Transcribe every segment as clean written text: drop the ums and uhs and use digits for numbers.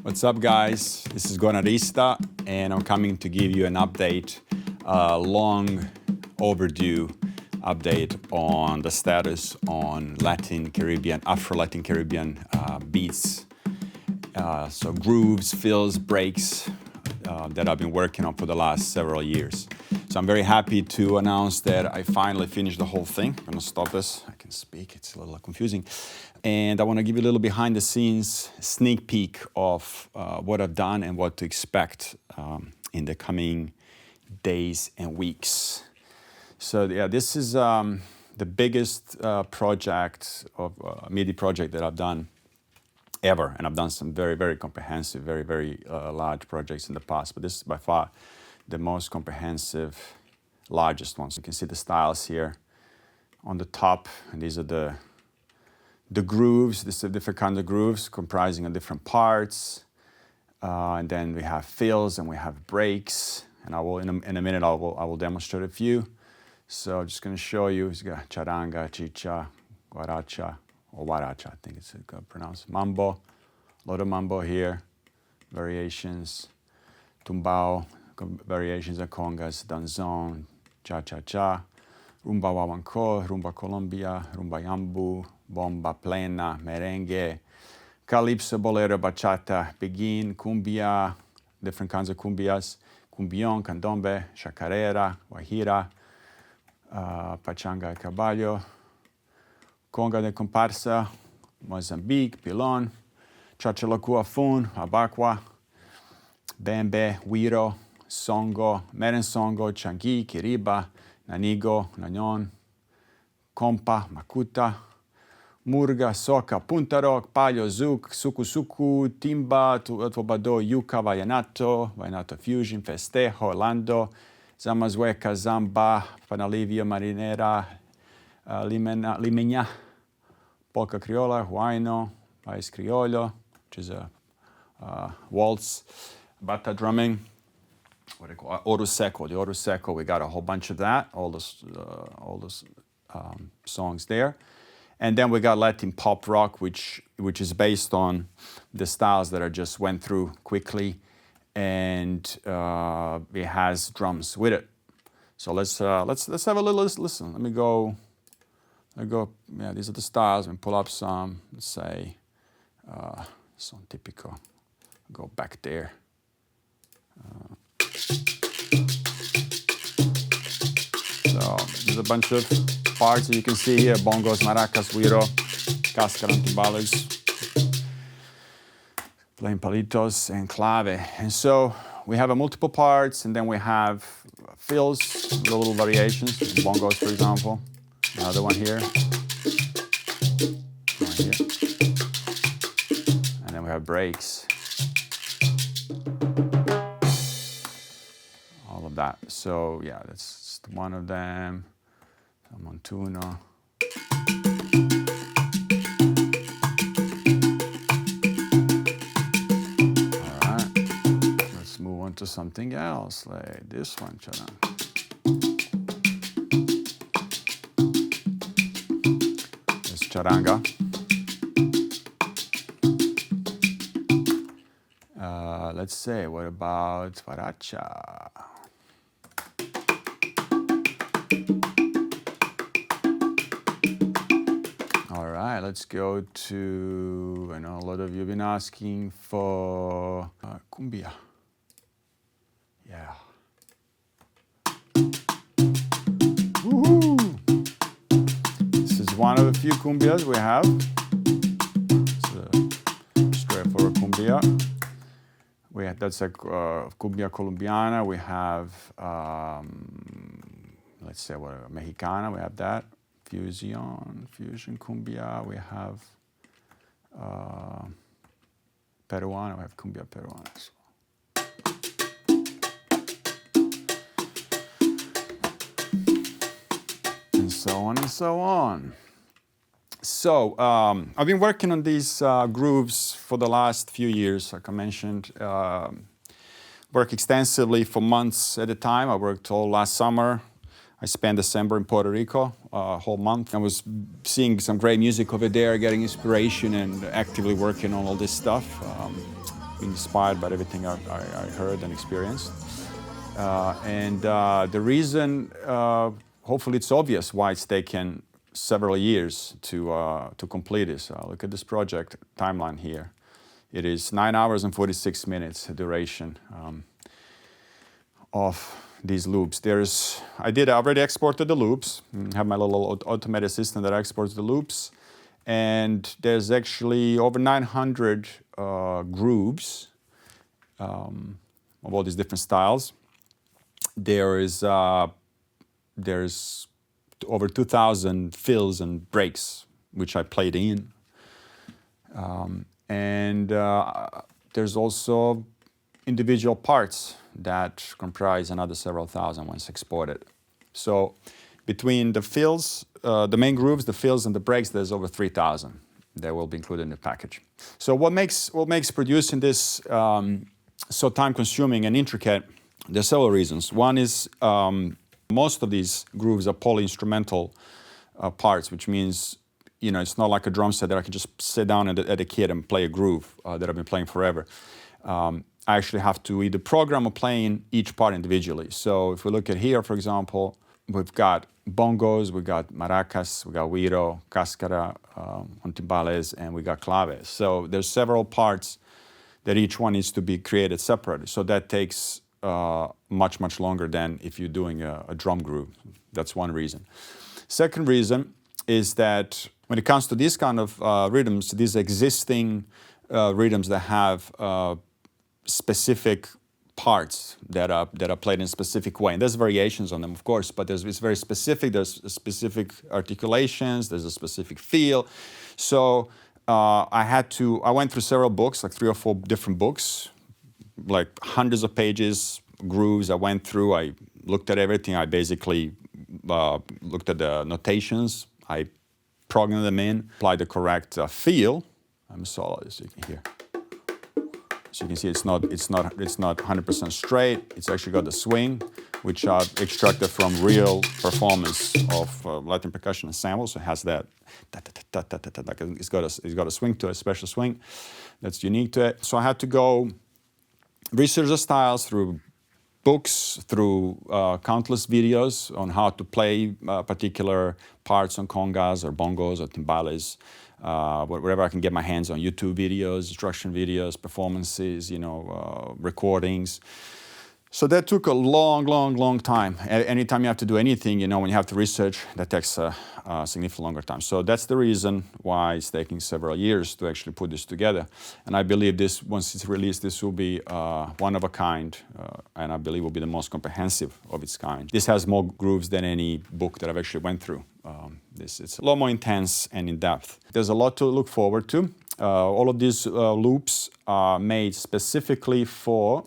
What's up, guys? This is Goran, and I'm coming to give you an update, long overdue update on the status on Latin Caribbean, Afro-Latin Caribbean beats. So grooves, fills, breaks that I've been working on for the last several years. So I'm very happy to announce that I finally finished the whole thing. I'm gonna stop this. I can speak, it's a little confusing. And I wanna give you a little behind the scenes sneak peek of what I've done and what to expect in the coming days and weeks. So yeah, this is the biggest project of MIDI project that I've done ever. And I've done some very, very comprehensive, very, very large projects in the past, but this is by far the most comprehensive, largest ones. You can see the styles here on the top, and these are the grooves. This is a different kind of grooves comprising of different parts. And then we have fills and we have breaks. And I will, in a minute, I will demonstrate a few. So I'm just gonna show you, it's got Charanga, Chicha, Guaracha, or Guaracha, I think it's pronounced. Mambo, a lot of mambo here, variations, tumbao, variations of congas, danzón, cha-cha-cha, rumba guaguancó, rumba Colombia, rumba yambu, bomba plena, merengue, calypso, bolero, bachata, begin, cumbia, different kinds of cumbias, cumbión, candombe, chacarera, guajira, pachanga, caballo, conga de comparsa, Mozambique, pilón, chachalacua, fun, abacua, bembe, huiro, songo, merensongo, Changui, kiriba, nanigo, nañón, compa, makuta, murga, soca, puntarok, palio, zouk, suku-suku, timba, tubado, yuca, vallenato, vallenato fusion, festejo, orlando, zamazueca, zamba, panalivio, marinera, limeña, polka criolla, huayno, país criollo, which is a waltz, bata drumming, what do you call it? Oru seco. The oru seco, we got a whole bunch of that, all those songs there. And then we got Latin pop rock, which is based on the styles that I just went through quickly, and it has drums with it. So let's have a little listen. Let me go. Yeah, these are the styles. And pull up some. Let's say Son tipico. Go back there. So there's a bunch of parts that you can see here: bongos, maracas, güiro, cáscara, timbales, playing palitos, and clave. And so we have multiple parts, and then we have fills, little variations. Bongos, for example. Another one here. One here. And then we have breaks. All of that. So yeah, that's one of them. Son Montuno. All right. Let's move on to something else, like this one, Charanga. It's Charanga. Let's say, what about Guaracha? All right, let's go to, I know a lot of you have been asking for cumbia. Yeah. Woohoo! This is one of the few cumbias we have. It's a straight for a cumbia. That's a Cumbia Colombiana. We have, let's say, what, Mexicana, we have that. Fusion Cumbia, we have Peruana, we have Cumbia Peruana as well. And so on and so on. So I've been working on these grooves for the last few years, like I mentioned. Work extensively for months at a time. I worked all last summer. I spent December in Puerto Rico, a whole month. I was seeing some great music over there, getting inspiration and actively working on all this stuff. inspired by everything I heard and experienced. The reason, hopefully it's obvious why it's taken several years to complete this. Look at this project timeline here. It is 9 hours and 46 minutes duration of these loops. I already exported the loops. I have my little automated system that exports the loops. And there's actually over 900 grooves of all these different styles. There's over 2,000 fills and breaks, which I played in. There's also individual parts that comprise another several thousand once exported. So between the fills, the main grooves, the fills, and the breaks, there's over 3,000 that will be included in the package. So what makes producing this so time-consuming and intricate? There's several reasons. One is most of these grooves are poly-instrumental parts, which means it's not like a drum set that I can just sit down at a kit and play a groove that I've been playing forever. I actually have to either program or play in each part individually. So if we look at here, for example, we've got bongos, we've got maracas, we've got güiro, cáscara, on timbales, and we got claves. So there's several parts that each one needs to be created separately. So that takes much, much longer than if you're doing a drum groove. That's one reason. Second reason is that when it comes to these kind of rhythms, these existing rhythms that have specific parts that are played in a specific way, and there's variations on them, of course, but it's very specific. There's specific articulations. There's a specific feel. So I went through several books, like 3 or 4 different books, like hundreds of pages, grooves. I went through. I looked at everything. I basically looked at the notations. I programmed them in, applied the correct feel. I'm solo, as you can hear. So you can see it's not 100% straight. It's actually got the swing, which I've extracted from real performance of Latin percussion ensembles. So it has that. It's got a swing to it, a special swing that's unique to it. So I had to go research the styles through books, through countless videos on how to play particular parts on congas or bongos or timbales. Wherever I can get my hands on YouTube videos, instruction videos, performances, recordings. So that took a long time. Anytime you have to do anything, when you have to research, that takes a significantly longer time. So that's the reason why it's taking several years to actually put this together. And I believe this, once it's released, this will be one of a kind, and I believe will be the most comprehensive of its kind. This has more grooves than any book that I've actually went through. It's a lot more intense and in-depth. There's a lot to look forward to. All of these loops are made specifically for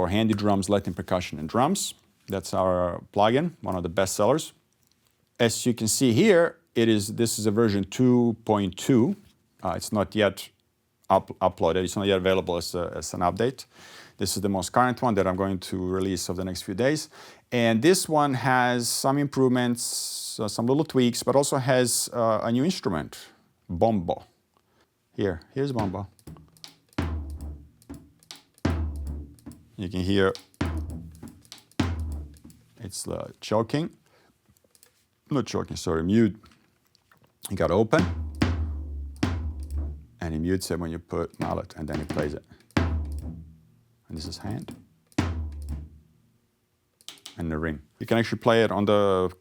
handy drums, Latin percussion and drums. That's our plugin, one of the best sellers. As you can see here, this is a version 2.2. It's not yet uploaded. It's not yet available as an update. This is the most current one that I'm going to release over the next few days. And this one has some improvements, some little tweaks, but also has a new instrument, bombo. Here's bombo. You can hear it's choking. Not choking, sorry, mute. You got to open. And he mutes it when you put mallet, and then he plays it. And this is hand. And the ring. You can actually play it on the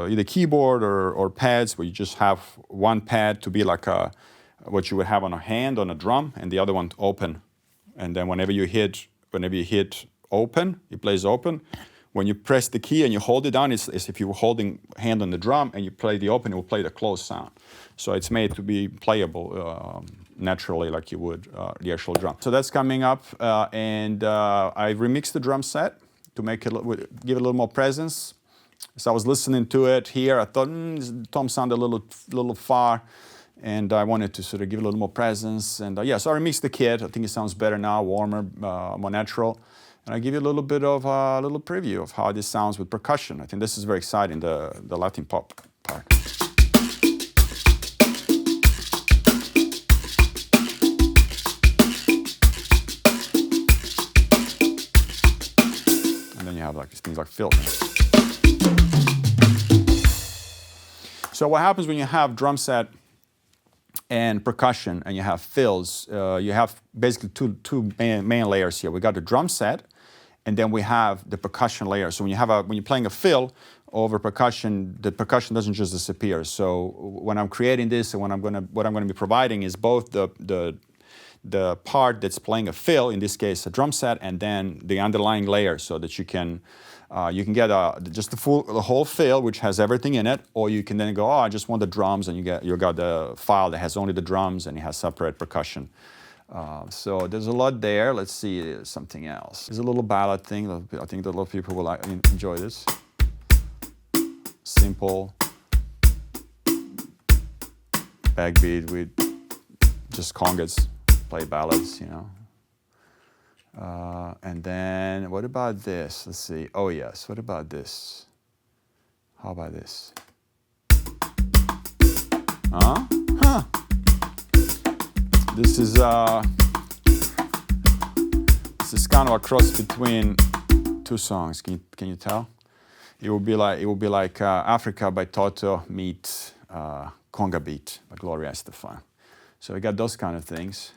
either keyboard or pads, where you just have one pad to be like what you would have on a hand on a drum, and the other one to open. And then whenever you hit open, it plays open. When you press the key and you hold it down, it's if you were holding hand on the drum and you play the open, it will play the close sound. So it's made to be playable naturally like you would the actual drum. So that's coming up, and I remixed the drum set to make it give it a little more presence. So I was listening to it here. I thought tom sounded a little far, and I wanted to sort of give it a little more presence. And so I remixed the kit. I think it sounds better now, warmer, more natural. And I give you a little bit of a little preview of how this sounds with percussion. I think this is very exciting, the Latin pop part. have like these things like fills. So what happens when you have drum set and percussion and you have fills, you have basically two main layers here. We got the drum set, and then we have the percussion layer. So when you're playing a fill over percussion, the percussion doesn't just disappear. So when I'm creating this and what I'm gonna be providing is both the part that's playing a fill, in this case a drum set, and then the underlying layer, so that you can get just the whole fill, which has everything in it, or you can then go, oh, I just want the drums, and you got the file that has only the drums and it has separate percussion. So there's a lot there. Let's see something else. There's a little ballad thing. I think that a lot of people will enjoy this. Simple backbeat with just congas, play ballads, you know. And then what about this? Let's see. Oh yes, what about this? How about this? Huh? This is kind of a cross between two songs. Can you tell? It would be like Africa by Toto meet conga beat by Gloria Estefan. So we got those kind of things.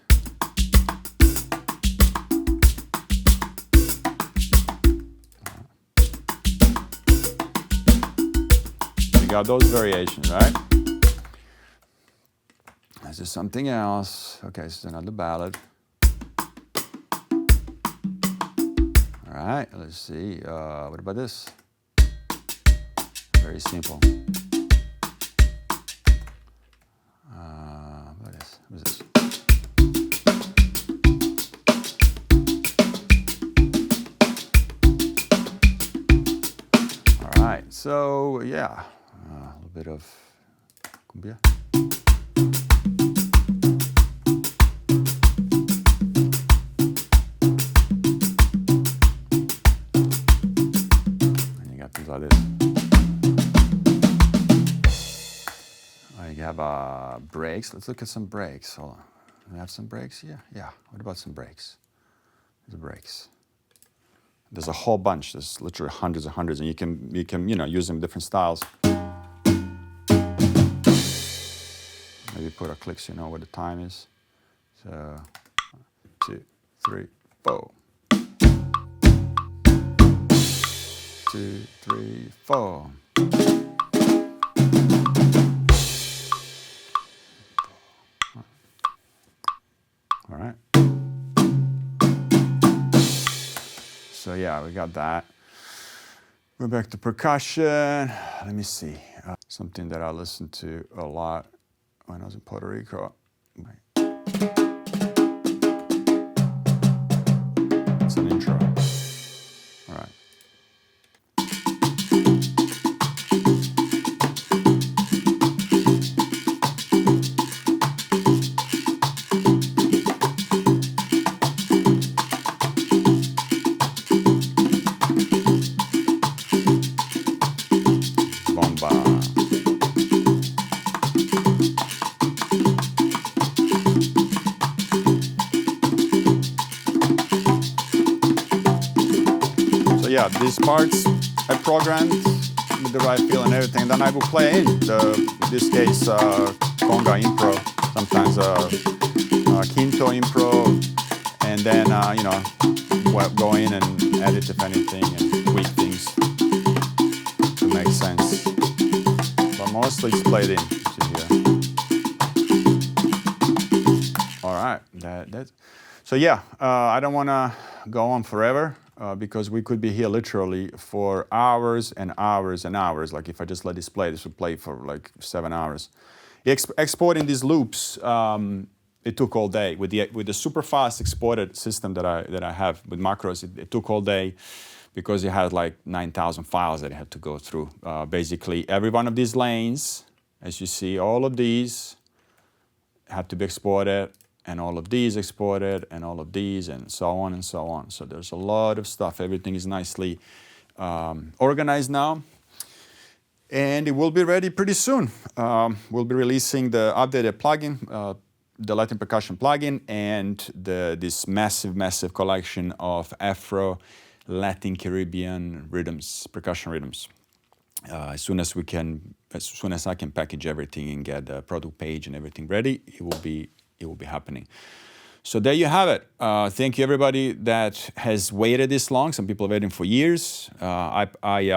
We got those variations, right? This is something else. Okay, this is another ballad. All right, let's see. What about this? Very simple. What is this? All right, so yeah, a little bit of cumbia. And you got things like this. You have breaks. Let's look at some breaks. Hold on. Do we have some breaks here? Yeah. What about some breaks? There's breaks. There's a whole bunch. There's literally hundreds and hundreds, and you can use them in different styles. Maybe put a click so you know what the time is. So 1, 2, 3, 4. 2, 3, 4. All right. So yeah, we got that. Go back to percussion. Let me see. Something that I listened to a lot when I was in Puerto Rico. It's an intro. All right. Bomba. So yeah, these parts I programmed with the right feel and everything. Then I will play in this case conga impro, sometimes quinto impro, and then go in and edit if anything and tweak things to make sense. But mostly it's played in. All right, so yeah, I don't want to go on forever because we could be here literally for hours and hours and hours. Like if I just let this play, this would play for like 7 hours. Exporting these loops, it took all day. With the super fast exported system that I have with macros, it took all day because it had like 9,000 files that I had to go through. Basically, every one of these lanes, as you see, all of these have to be exported, and all of these exported, and all of these, and so on and so on. So there's a lot of stuff. Everything is nicely organized now. And it will be ready pretty soon. We'll be releasing the updated plugin, the Latin percussion plugin, and this massive collection of Afro Latin Caribbean rhythms, percussion rhythms. As soon as I can package everything and get the product page and everything ready, it will be happening. So there you have it. Thank you everybody that has waited this long. Some people are waiting for years. I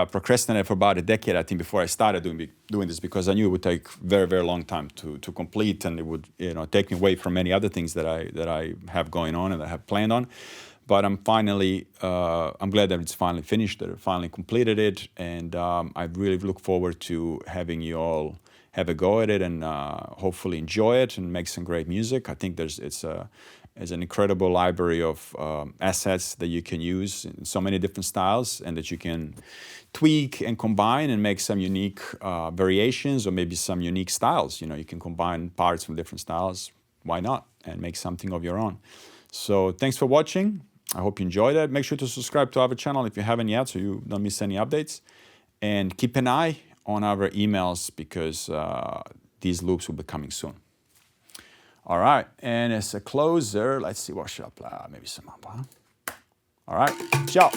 procrastinated for about a decade, I think, before I started doing this, because I knew it would take very, very long time to complete, and it would take me away from many other things that I have going on and that I have planned on. But I'm glad that it's finally finished, that I finally completed it, and I really look forward to having you all have a go at it and hopefully enjoy it and make some great music. I think it's an incredible library of assets that you can use in so many different styles, and that you can tweak and combine and make some unique variations, or maybe some unique styles. You can combine parts from different styles. Why not? And make something of your own. So thanks for watching. I hope you enjoyed it. Make sure to subscribe to our channel if you haven't yet, so you don't miss any updates. And keep an eye on our emails, because these loops will be coming soon. All right, and as a closer, let's see what should I play. Maybe some Bomba. All right, ciao.